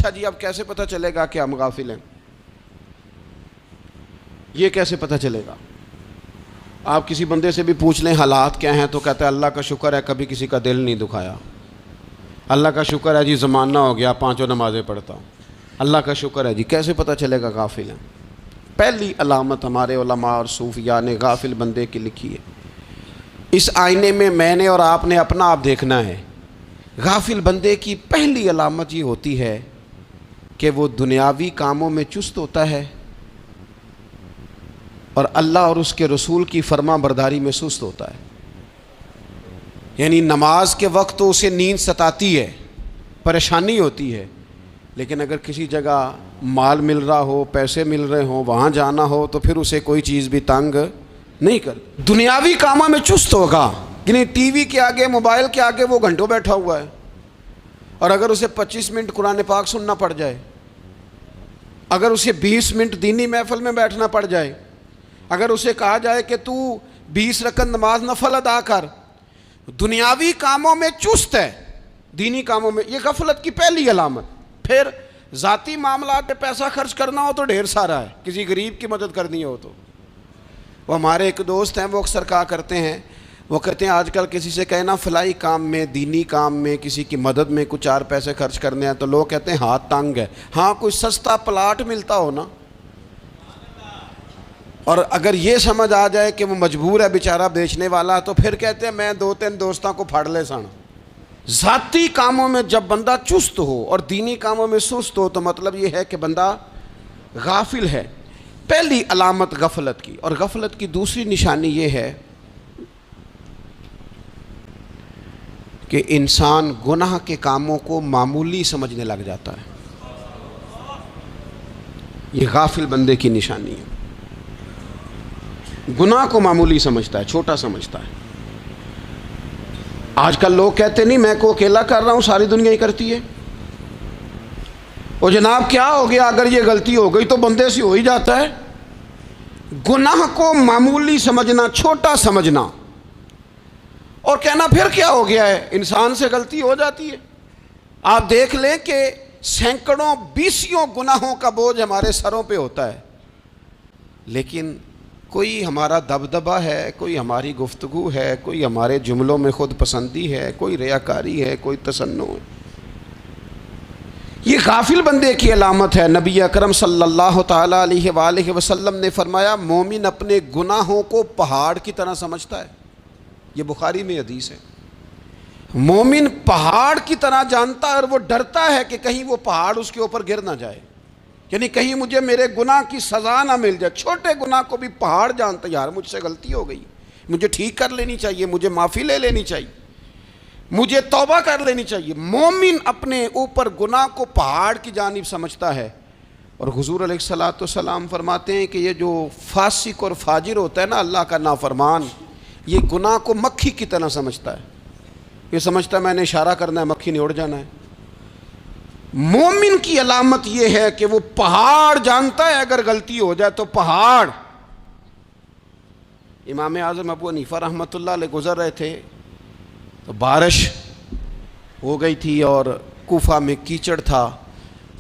اچھا جی اب کیسے پتہ چلے گا کہ ہم غافل ہیں؟ یہ کیسے پتہ چلے گا؟ آپ کسی بندے سے بھی پوچھ لیں حالات کیا ہیں تو کہتا ہے اللہ کا شکر ہے کبھی کسی کا دل نہیں دکھایا، اللہ کا شکر ہے جی زمانہ ہو گیا 5 نمازیں پڑھتا ہوں، اللہ کا شکر ہے جی۔ کیسے پتہ چلے گا غافل ہیں؟ پہلی علامت ہمارے علماء اور صوفیاء نے غافل بندے کی لکھی ہے۔ اس آئینے میں نے اور آپ نے اپنا آپ دیکھنا ہے۔ غافل بندے کی پہلی علامت یہ ہوتی ہے کہ وہ دنیاوی کاموں میں چست ہوتا ہے اور اللہ اور اس کے رسول کی فرما برداری میں سست ہوتا ہے۔ یعنی نماز کے وقت تو اسے نیند ستاتی ہے، پریشانی ہوتی ہے، لیکن اگر کسی جگہ مال مل رہا ہو، پیسے مل رہے ہوں، وہاں جانا ہو تو پھر اسے کوئی چیز بھی تنگ نہیں کر۔ دنیاوی کاموں میں چست ہوگا، یعنی ٹی وی کے آگے، موبائل کے آگے وہ گھنٹوں بیٹھا ہوا ہے، اور اگر اسے 25 منٹ قرآن پاک سننا پڑ جائے، اگر اسے 20 منٹ دینی محفل میں بیٹھنا پڑ جائے، اگر اسے کہا جائے کہ تو 20 رکعت نماز نفل ادا کر، دنیاوی کاموں میں چست ہے، دینی کاموں میں، یہ غفلت کی پہلی علامت۔ پھر ذاتی معاملات پہ پیسہ خرچ کرنا ہو تو ڈھیر سارا ہے، کسی غریب کی مدد کرنی ہو تو۔ وہ ہمارے ایک دوست ہیں، وہ اکثر کہا کرتے ہیں، وہ کہتے ہیں آج کل کسی سے کہنا فلائی کام میں، دینی کام میں، کسی کی مدد میں کچھ 4 پیسے خرچ کرنے ہیں تو لوگ کہتے ہیں ہاتھ تنگ ہے۔ ہاں کوئی سستا پلاٹ ملتا ہو نا، اور اگر یہ سمجھ آ جائے کہ وہ مجبور ہے بیچارہ بیچنے والا، تو پھر کہتے ہیں میں 2-3 دوستوں کو پھاڑ لے سن۔ ذاتی کاموں میں جب بندہ چست ہو اور دینی کاموں میں سست ہو تو مطلب یہ ہے کہ بندہ غافل ہے۔ پہلی علامت غفلت کی۔ اور غفلت کی دوسری نشانی یہ ہے کہ انسان گناہ کے کاموں کو معمولی سمجھنے لگ جاتا ہے۔ یہ غافل بندے کی نشانی ہے، گناہ کو معمولی سمجھتا ہے، چھوٹا سمجھتا ہے۔ آج کل لوگ کہتے نہیں میں کو اکیلا کر رہا ہوں، ساری دنیا ہی کرتی ہے۔ اور جناب کیا ہو گیا، اگر یہ غلطی ہو گئی تو بندے سے ہو ہی جاتا ہے۔ گناہ کو معمولی سمجھنا، چھوٹا سمجھنا، اور کہنا پھر کیا ہو گیا ہے، انسان سے غلطی ہو جاتی ہے۔ آپ دیکھ لیں کہ سینکڑوں بیسیوں گناہوں کا بوجھ ہمارے سروں پہ ہوتا ہے، لیکن کوئی ہمارا دبدبہ ہے، کوئی ہماری گفتگو ہے، کوئی ہمارے جملوں میں خود پسندی ہے، کوئی ریاکاری ہے، کوئی تصنع ہے۔ یہ غافل بندے کی علامت ہے۔ نبی اکرم صلی اللہ تعالیٰ علیہ وآلہ وسلم نے فرمایا مومن اپنے گناہوں کو پہاڑ کی طرح سمجھتا ہے۔ یہ بخاری میں حدیث ہے۔ مومن پہاڑ کی طرح جانتا ہے اور وہ ڈرتا ہے کہ کہیں وہ پہاڑ اس کے اوپر گر نہ جائے، یعنی کہیں مجھے میرے گناہ کی سزا نہ مل جائے۔ چھوٹے گناہ کو بھی پہاڑ جانتا ہے، یار مجھ سے غلطی ہو گئی، مجھے ٹھیک کر لینی چاہیے، مجھے معافی لے لینی چاہیے، مجھے توبہ کر لینی چاہیے۔ مومن اپنے اوپر گناہ کو پہاڑ کی جانب سمجھتا ہے۔ اور حضور علیہ الصلوۃ والسلام فرماتے ہیں کہ یہ جو فاسق اور فاجر ہوتا ہے نا، اللہ کا نافرمان، یہ گناہ کو مکھی کی طرح سمجھتا ہے۔ یہ سمجھتا ہے میں نے اشارہ کرنا ہے، مکھی نے اڑ جانا ہے۔ مومن کی علامت یہ ہے کہ وہ پہاڑ جانتا ہے، اگر غلطی ہو جائے تو پہاڑ۔ امام اعظم ابو حنیفہ رحمۃ اللہ علیہ گزر رہے تھے تو بارش ہو گئی تھی اور کوفہ میں کیچڑ تھا،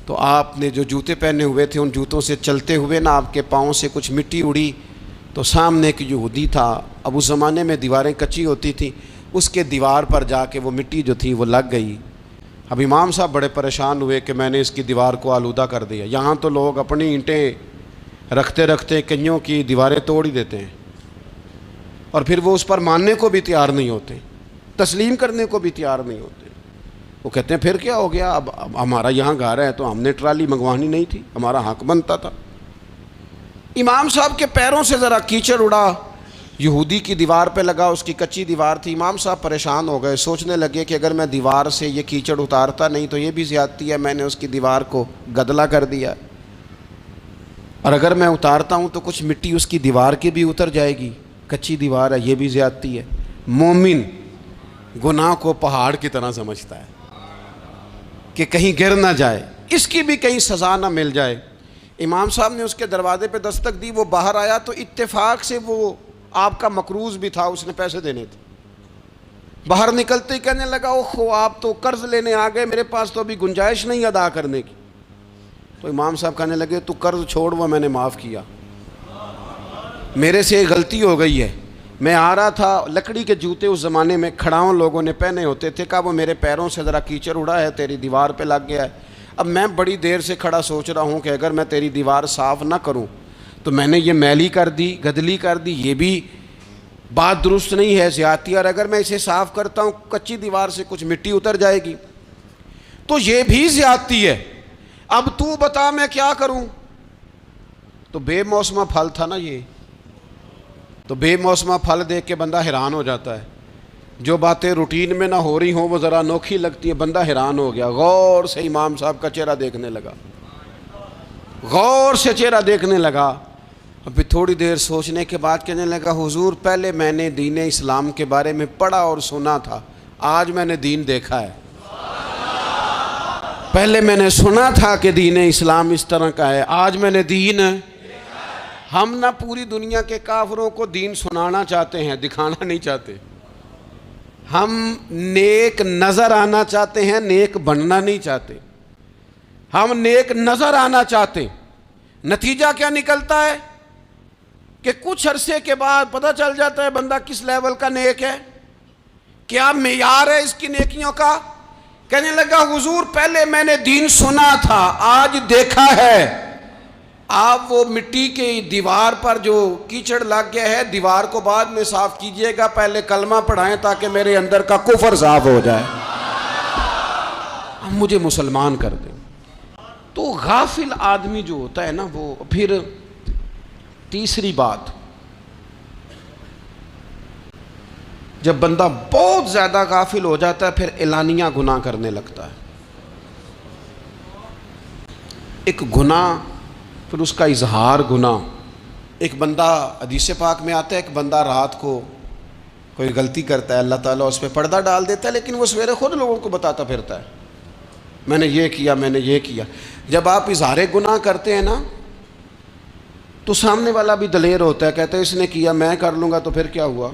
تو آپ نے جو جوتے پہنے ہوئے تھے ان جوتوں سے چلتے ہوئے نا آپ کے پاؤں سے کچھ مٹی اڑی، تو سامنے ایک یہودی تھا، اب اس زمانے میں دیواریں کچی ہوتی تھیں، اس کے دیوار پر جا کے وہ مٹی جو تھی وہ لگ گئی۔ اب امام صاحب بڑے پریشان ہوئے کہ میں نے اس کی دیوار کو آلودہ کر دیا۔ یہاں تو لوگ اپنی اینٹیں رکھتے رکھتے کئیوں کی دیواریں توڑ ہی دیتے ہیں، اور پھر وہ اس پر ماننے کو بھی تیار نہیں ہوتے، تسلیم کرنے کو بھی تیار نہیں ہوتے۔ وہ کہتے ہیں پھر کیا ہو گیا، اب ہمارا یہاں گھر ہے تو ہم نے ٹرالی منگوانی نہیں تھی، ہمارا حق بنتا تھا۔ امام صاحب کے پیروں سے ذرا کیچڑ اڑا، یہودی کی دیوار پہ لگا، اس کی کچی دیوار تھی۔ امام صاحب پریشان ہو گئے، سوچنے لگے کہ اگر میں دیوار سے یہ کیچڑ اتارتا نہیں تو یہ بھی زیادتی ہے، میں نے اس کی دیوار کو گدلا کر دیا، اور اگر میں اتارتا ہوں تو کچھ مٹی اس کی دیوار کی بھی اتر جائے گی، کچی دیوار ہے، یہ بھی زیادتی ہے۔ مومن گناہ کو پہاڑ کی طرح سمجھتا ہے کہ کہیں گر نہ جائے، اس کی بھی کہیں سزا نہ مل جائے۔ امام صاحب نے اس کے دروازے پہ دستک دی، وہ باہر آیا تو اتفاق سے وہ آپ کا مقروض بھی تھا، اس نے پیسے دینے تھے۔ باہر نکلتے ہی کہنے لگا اوہ آپ تو قرض لینے آ گئے، میرے پاس تو ابھی گنجائش نہیں ادا کرنے کی۔ تو امام صاحب کہنے لگے تو قرض چھوڑ، وہ میں نے معاف کیا، میرے سے ایک غلطی ہو گئی ہے، میں آ رہا تھا، لکڑی کے جوتے اس زمانے میں کھڑاؤں لوگوں نے پہنے ہوتے تھے، کہا وہ میرے پیروں سے ذرا کیچڑ اڑا ہے، تیری دیوار پہ لگ گیا ہے۔ اب میں بڑی دیر سے کھڑا سوچ رہا ہوں کہ اگر میں تیری دیوار صاف نہ کروں تو میں نے یہ میلی کر دی، گدلی کر دی، یہ بھی بات درست نہیں ہے، زیادتی، اور اگر میں اسے صاف کرتا ہوں کچی دیوار سے کچھ مٹی اتر جائے گی تو یہ بھی زیادتی ہے، اب تو بتا میں کیا کروں؟ تو بے موسمہ پھل تھا نا یہ، تو بے موسمہ پھل دیکھ کے بندہ حیران ہو جاتا ہے، جو باتیں روٹین میں نہ ہو رہی ہوں وہ ذرا انوکھی لگتی ہے، بندہ حیران ہو گیا، غور سے امام صاحب کا چہرہ دیکھنے لگا، غور سے چہرہ دیکھنے لگا، ابھی تھوڑی دیر سوچنے کے بعد کہنے لگا حضور پہلے میں نے دین اسلام کے بارے میں پڑھا اور سنا تھا، آج میں نے دین دیکھا ہے، پہلے میں نے سنا تھا کہ دین اسلام اس طرح کا ہے، آج میں نے دین۔ ہم نہ پوری دنیا کے کافروں کو دین سنانا چاہتے ہیں، دکھانا نہیں چاہتے، ہم نیک نظر آنا چاہتے ہیں، نیک بننا نہیں چاہتے، ہم نیک نظر آنا چاہتے، نتیجہ کیا نکلتا ہے کہ کچھ عرصے کے بعد پتہ چل جاتا ہے بندہ کس لیول کا نیک ہے، کیا معیار ہے اس کی نیکیوں کا۔ کہنے لگا حضور پہلے میں نے دین سنا تھا، آج دیکھا ہے، آپ وہ مٹی کی دیوار پر جو کیچڑ لگ گیا ہے دیوار کو بعد میں صاف کیجئے گا، پہلے کلمہ پڑھائیں تاکہ میرے اندر کا کفر صاف ہو جائے، مجھے مسلمان کر دیں۔ تو غافل آدمی جو ہوتا ہے نا وہ پھر تیسری بات، جب بندہ بہت زیادہ غافل ہو جاتا ہے پھر اعلانیہ گناہ کرنے لگتا ہے، ایک گناہ پھر اس کا اظہار گناہ، ایک بندہ حدیث پاک میں آتا ہے ایک بندہ رات کو کوئی غلطی کرتا ہے، اللہ تعالیٰ اس پہ پردہ ڈال دیتا ہے، لیکن وہ سویرے خود لوگوں کو بتاتا پھرتا ہے میں نے یہ کیا، میں نے یہ کیا۔ جب آپ اظہار گناہ کرتے ہیں نا تو سامنے والا بھی دلیر ہوتا ہے، کہتا ہے اس نے کیا میں کر لوں گا تو پھر کیا ہوا۔